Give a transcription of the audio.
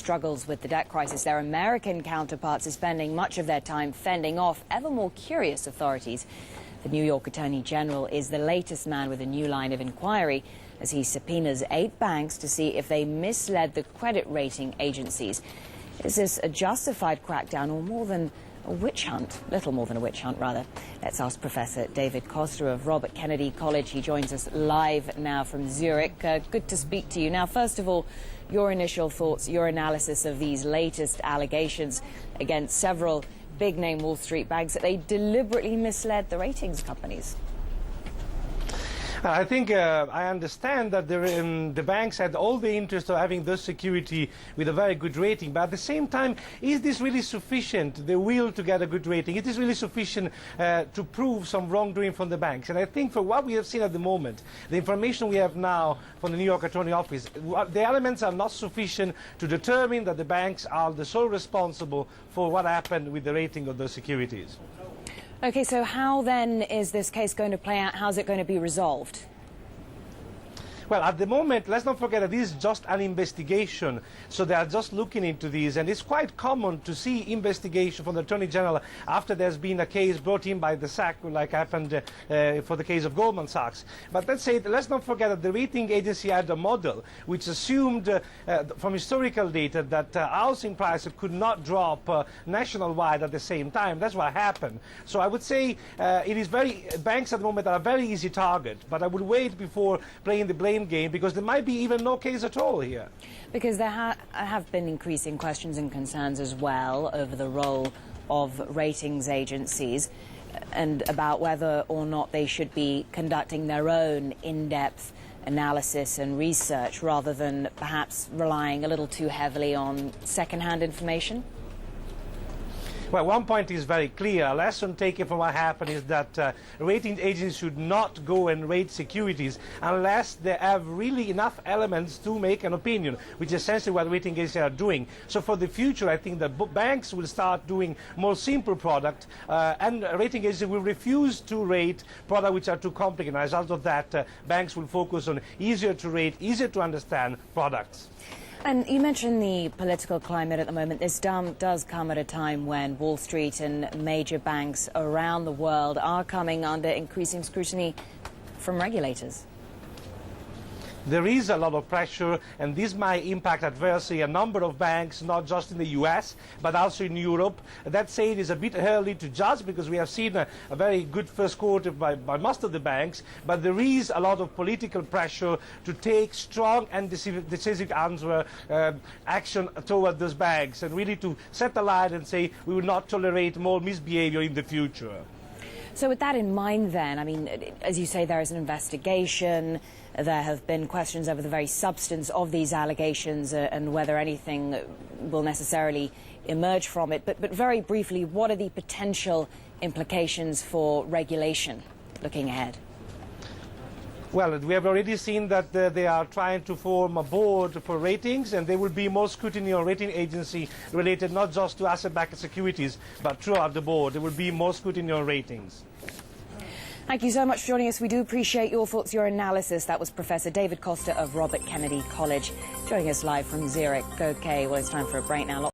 struggles with the debt crisis, their American counterparts are spending much of their time fending off ever more curious authorities. The New York Attorney General is the latest man with a new line of inquiry as he subpoenas 8 banks to see if they misled the credit rating agencies. Is this a justified crackdown or more than a witch hunt? Little more than a witch hunt, rather. Let's ask Professor David Costa of Robert Kennedy College. He joins us live now from Zurich. Good to speak to you. Now, first of all, your initial thoughts, your analysis of these latest allegations against several big-name Wall Street banks that they deliberately misled the ratings companies. I think I understand that the banks had all the interest of having those security with a very good rating, but at the same time, is this really sufficient, the will to get a good rating? Is this really sufficient to prove some wrongdoing from the banks? And I think for what we have seen at the moment, the information we have now from the New York Attorney Office, the elements are not sufficient to determine that the banks are the sole responsible for what happened with the rating of those securities. Okay, so how then is this case going to play out? How's it going to be resolved? Well, at the moment, let's not forget that this is just an investigation, so they are just looking into this, and it's quite common to see investigation from the Attorney General after there's been a case brought in by the SEC, like happened for the case of Goldman Sachs. But let's not forget that the rating agency had a model which assumed from historical data that housing prices could not drop nationwide at the same time. That's what happened. So I would say banks at the moment are a very easy target, but I would wait before playing the blame game, because there might be even no case at all here. Because there have been increasing questions and concerns as well over the role of ratings agencies and about whether or not they should be conducting their own in-depth analysis and research rather than perhaps relying a little too heavily on second-hand information. Well, one point is very clear. A lesson taken from what happened is that rating agencies should not go and rate securities unless they have really enough elements to make an opinion, which is essentially what rating agencies are doing. So for the future, I think that banks will start doing more simple products, and rating agencies will refuse to rate products which are too complicated. As a result of that, banks will focus on easier to rate, easier to understand products. And you mentioned the political climate at the moment. This does come at a time when Wall Street and major banks around the world are coming under increasing scrutiny from regulators. There is a lot of pressure, and this might impact adversely a number of banks, not just in the US, but also in Europe. That said, it is a bit early to judge, because we have seen a very good first quarter by most of the banks, but there is a lot of political pressure to take strong and decisive action toward those banks, and really to set a line and say we will not tolerate more misbehavior in the future. So with that in mind then, I mean, as you say, there is an investigation. There have been questions over the very substance of these allegations and whether anything will necessarily emerge from it. But very briefly, what are the potential implications for regulation looking ahead? Well, we have already seen that they are trying to form a board for ratings, and there will be more scrutiny on rating agency related not just to asset-backed securities, but throughout the board. There will be more scrutiny on ratings. Thank you so much for joining us. We do appreciate your thoughts, your analysis. That was Professor David Costa of Robert Kennedy College, joining us live from Zurich. Okay, well, it's time for a break now.